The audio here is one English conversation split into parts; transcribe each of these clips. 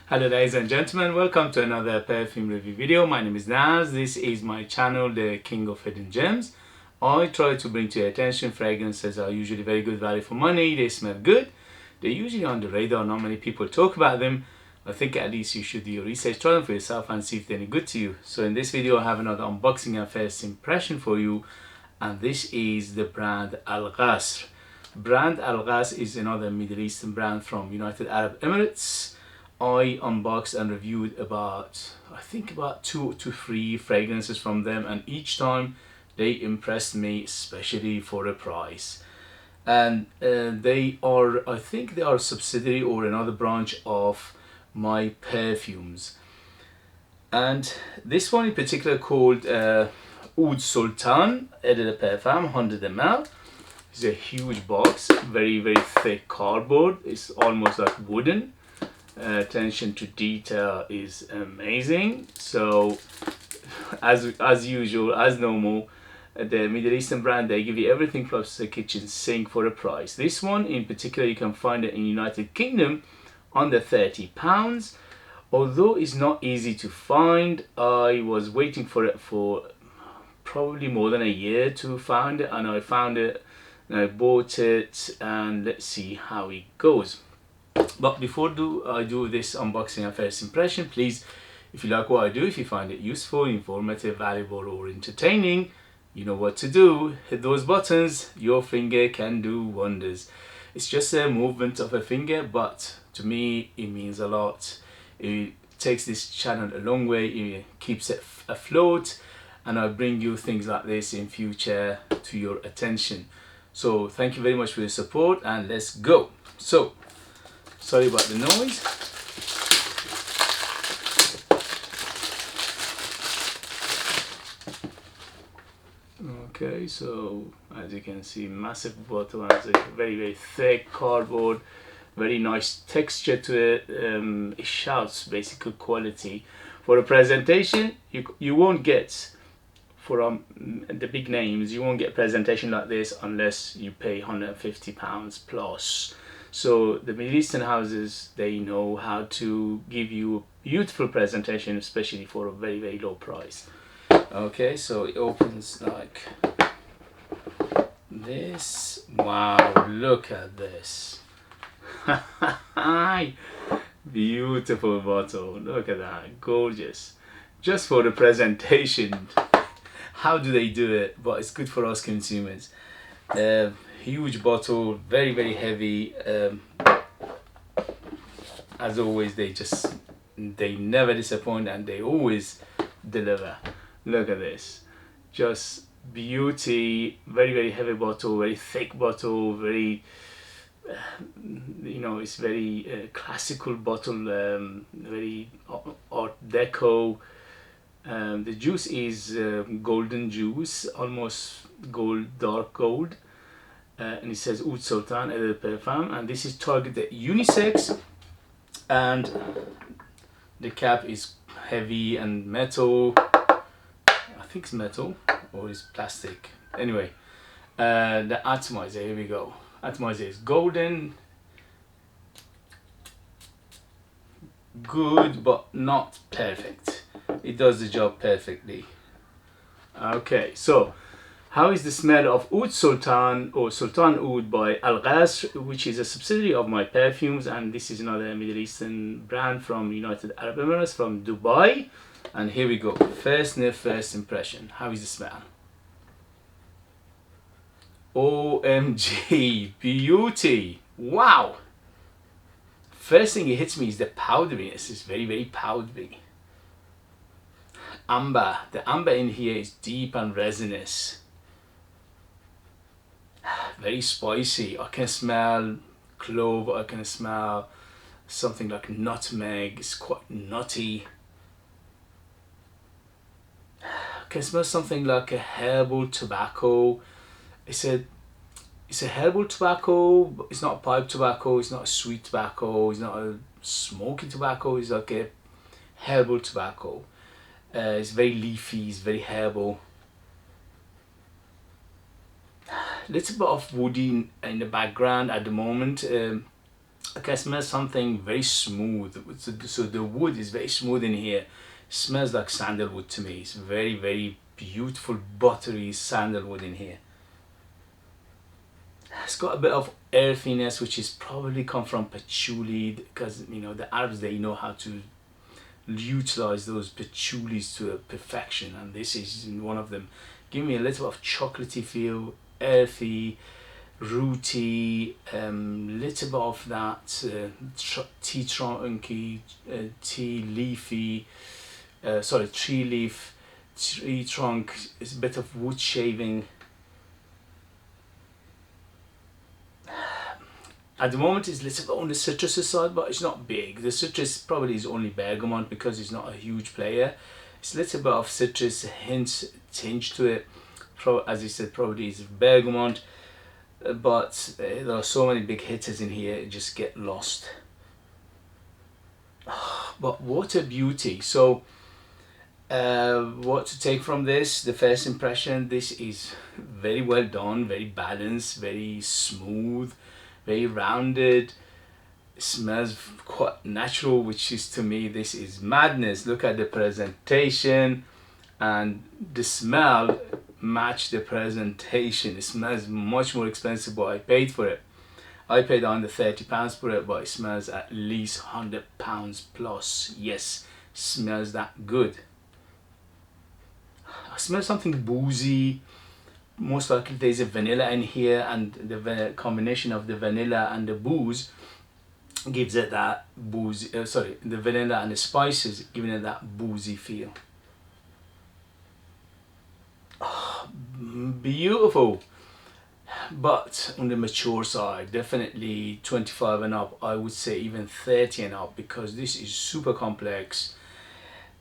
Hello ladies and gentlemen, welcome to another perfume review video. My name is Naz. This is my channel, the King of Hidden Gems. I try to bring to your attention fragrances are usually very good value for money. They smell good. They're usually on the radar. Not many people talk about them. I think at least you should do your research, try them for yourself and see if they're any good to you. So in this video I have another unboxing and first impression for you, and this is the brand Al Qasr. Brand Al Qasr is another Middle Eastern brand from United Arab Emirates. I unboxed and reviewed about, I think about 2 to 3 fragrances from them, and each time they impressed me, especially for the price. And they are, I think they are a subsidiary or another branch of my perfumes. And this one in particular called Oud Sultan Eau de Parfum 100 ml. It's a huge box, very thick cardboard. It's almost like wooden. Attention to detail is amazing. So as usual, as normal, the Middle Eastern brand, they give you everything plus the kitchen sink for a price. This one in particular you can find it in United Kingdom under £30. Although it's not easy to find, I was waiting for it for probably more than a year to find it, and I found it and I bought it, and let's see how it goes. But before I do this unboxing and first impression, please, if you like what I do, if you find it useful, informative, valuable or entertaining, you know what to do. Hit those buttons. Your finger can do wonders. It's just a movement of a finger, but to me it means a lot. It takes this channel a long way. It keeps it afloat, and I bring you things like this in future to your attention. So thank you very much for your support, and let's go. So sorry about the noise. Okay, so as you can see, massive bottle, and it's a very thick cardboard, very nice texture to it. It shouts basic good quality. For a presentation, you won't get, for the big names, you won't get presentation like this unless you pay £150 plus. So the Middle Eastern houses, they know how to give you a beautiful presentation, especially for a very low price. Okay, so it opens like this. Wow, look at this. Beautiful bottle, look at that, gorgeous. Just for the presentation. How do they do it? But it's good for us consumers. Huge bottle, very heavy. As always, they never disappoint, and they always deliver. Look at this, just beauty. Very heavy bottle, very thick bottle, very it's very classical bottle, very art deco. The juice is golden juice, almost gold, dark gold. And it says Oud Sultan Eau de Parfum, and this is targeted unisex, and the cap is heavy and metal. I think it's metal or it's plastic. Anyway, the atomizer, here we go. Atomizer is golden, good but not perfect. It does the job perfectly. Okay, so how is the smell of Oud Sultan or Sultan Oud by Al Qasr, which is a subsidiary of my perfumes, and this is another Middle Eastern brand from United Arab Emirates, from Dubai. And here we go. First sniff, first impression. How is the smell? OMG, beauty. Wow. First thing it hits me is the powderiness. It's very powdery. Amber. The amber in here is deep and resinous. Very spicy. I can smell clove. I can smell something like nutmeg. It's quite nutty. I can smell something like a herbal tobacco. It's a herbal tobacco, but it's not pipe tobacco. It's not a sweet tobacco. It's not a smoky tobacco. It's like a herbal tobacco. It's very leafy. It's very herbal. Little bit of woody in the background at the moment. I can smell something very smooth. So the wood is very smooth in here. Smells like sandalwood to me. It's very, very beautiful buttery sandalwood in here. It's got a bit of earthiness, which is probably come from patchouli, because you know the Arabs, they know how to utilize those patchoulis to a perfection, and this is one of them. Give me a little of chocolatey feel, earthy, rooty, little bit of that tea trunky, tea leafy, sorry, tree leaf, tree trunk. It's a bit of wood shaving. At the moment it's a little bit on the citrusy side, but it's not big. The citrus probably is only bergamot because it's not a huge player. It's a little bit of citrus tinge to it. As I said, probably is bergamot, but there are so many big hitters in here, it just get lost. But what a beauty. So what to take from this? The first impression, this is very well done, very balanced, very smooth, very rounded. It smells quite natural, which is, to me, this is madness. Look at the presentation, and the smell match the presentation. It smells much more expensive what I paid for it. I paid under £30 for it, but it smells at least £100 plus. Yes, smells that good. I smell something boozy. Most likely there's a vanilla in here, and the combination of the vanilla and the booze gives it that boozy, sorry, the vanilla and the spices giving it that boozy feel. Oh, beautiful. But on the mature side, definitely 25 and up. I would say even 30 and up, because this is super complex,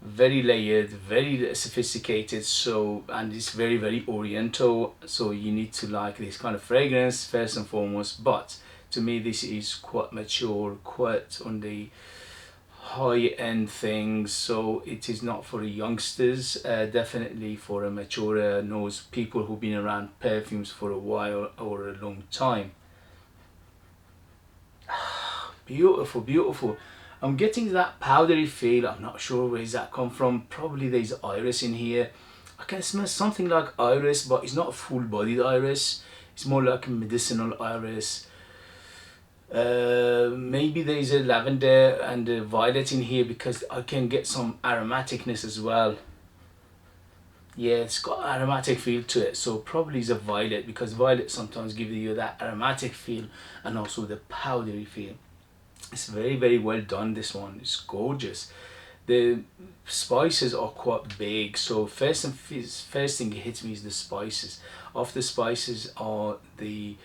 very layered, very sophisticated. So, and it's very, very oriental, so you need to like this kind of fragrance first and foremost. But to me this is quite mature, quite on the high-end things, so it is not for the youngsters. Definitely for a mature knows people who've been around perfumes for a while or a long time. Beautiful, beautiful. I'm getting that powdery feel. I'm not sure where does that come from. Probably there's iris in here. I can smell something like iris, but it's not a full-bodied iris. It's more like a medicinal iris. Maybe there's a lavender and a violet in here, because I can get some aromaticness as well. Yeah, it's got aromatic feel to it, so probably it's a violet, because violet sometimes gives you that aromatic feel and also the powdery feel. It's very, very well done, this one. It's gorgeous. The spices are quite big, so first thing that hits me is the spices. Of the spices are the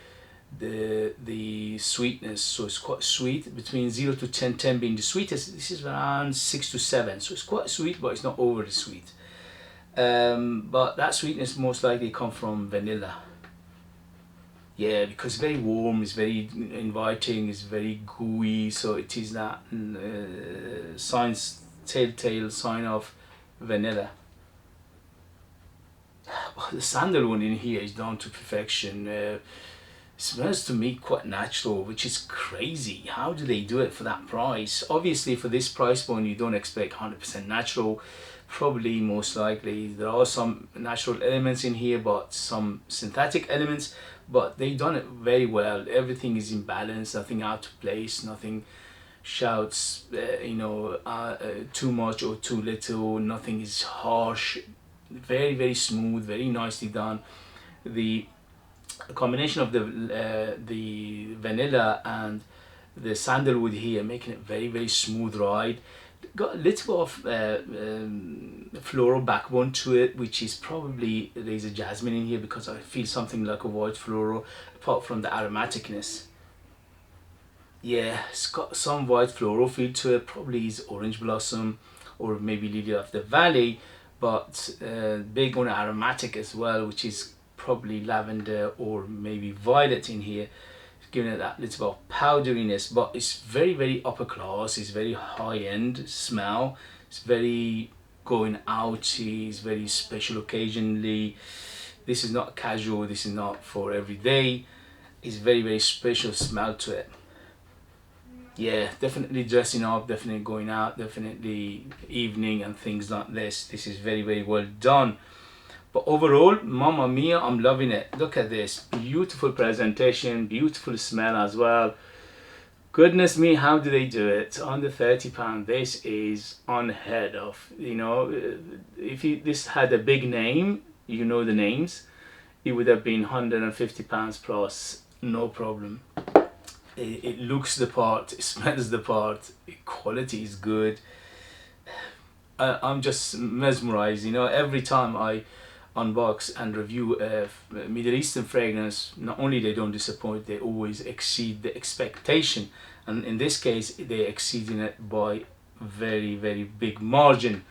sweetness, so it's quite sweet, between 0 to 10, 10 being the sweetest. This is around 6 to 7, so it's quite sweet, but it's not overly sweet. But that sweetness most likely come from vanilla. Yeah, because it's very warm, it's very inviting, it's very gooey, so it is that telltale sign of vanilla. But the sandalwood in here is down to perfection. Smells to me quite natural, which is crazy. How do they do it for that price? Obviously for this price point you don't expect 100% natural. Probably most likely there are some natural elements in here, but some synthetic elements, but they've done it very well. Everything is in balance, nothing out of place, nothing shouts too much or too little, nothing is harsh. Very, very smooth, very nicely done. The combination of the vanilla and the sandalwood here making it very, very smooth ride. Got a little of floral backbone to it, which is probably there's a jasmine in here, because I feel something like a white floral apart from the aromaticness. Yeah, it's got some white floral feel to it, probably is orange blossom or maybe lily of the valley, but big on aromatic as well, which is probably lavender or maybe violet in here, giving it that little bit of powderiness. But it's very, very upper class, it's very high-end smell, it's very going out, it's very special occasionally. This is not casual, this is not for every day. It's very, very special smell to it. yeah, definitely dressing up, definitely going out, definitely evening and things like this. This is very, very well done. But overall, Mamma Mia, I'm loving it. Look at this, beautiful presentation, beautiful smell as well. Goodness me, how do they do it? Under £30, this is unheard of. You know, if this had a big name, you know the names, it would have been £150 plus, no problem. It looks the part, it smells the part, quality is good. I'm just mesmerized, you know, every time I unbox and review a Middle Eastern fragrance, not only they don't disappoint, they always exceed the expectation, and in this case they exceeding it by very, very big margin.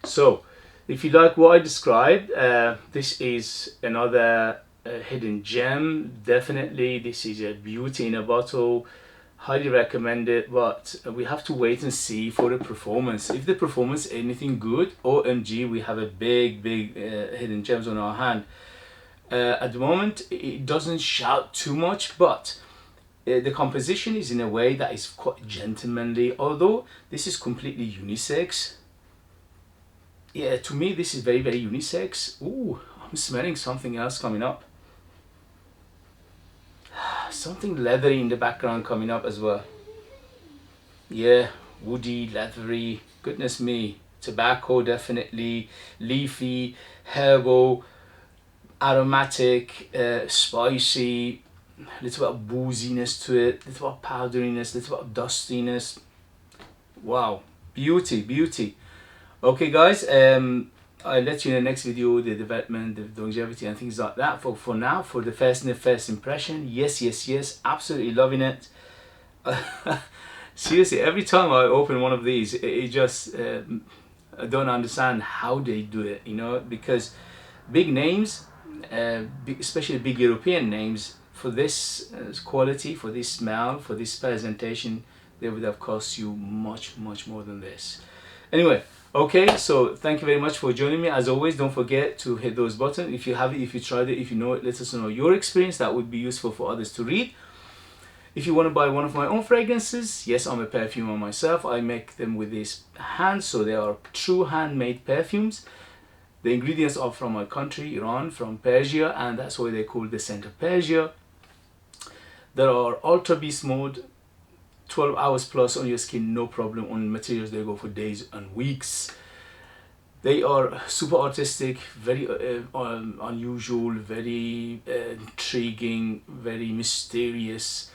So if you like what I described, this is another hidden gem. Definitely this is a beauty in a bottle, highly recommend it, but we have to wait and see for the performance. If the performance is anything good, OMG, we have a big hidden gems on our hand. At the moment it doesn't shout too much, but the composition is in a way that is quite gentlemanly, although this is completely unisex. Yeah, to me this is very, very unisex. Ooh, I'm smelling something else coming up. Something leathery in the background coming up as well. Yeah, woody, leathery, goodness me. Tobacco, definitely, leafy, herbal, aromatic, spicy, a little bit of booziness to it, a little bit of powderiness, a little bit of dustiness. Wow, beauty, beauty. Okay guys, I'll let you in the next video the development, the longevity and things like that. For now, for the first sniff, first impression, yes, absolutely loving it. Seriously, every time I open one of these, it just I don't understand how they do it, you know, because big names, especially big European names, for this quality, for this smell, for this presentation, they would have cost you much more than this. Anyway, okay, so thank you very much for joining me. As always, don't forget to hit those buttons if you have it, if you tried it, if you know it, let us know your experience. That would be useful for others to read. If you want to buy one of my own fragrances, yes, I'm a perfumer myself. I make them with this hand, so they are true handmade perfumes. The ingredients are from my country, Iran, from Persia, and that's why they call the scent of Persia. There are ultra beast mode, 12 hours plus on your skin, no problem. On materials they go for days and weeks. They are super artistic, very unusual, very intriguing, very mysterious,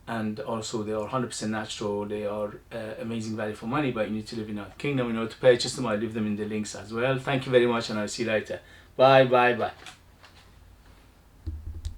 and also they are 100% natural. They are amazing value for money, but you need to live in our kingdom in order to purchase them. I'll leave them in the links as well. Thank you very much, and I'll see you later. Bye.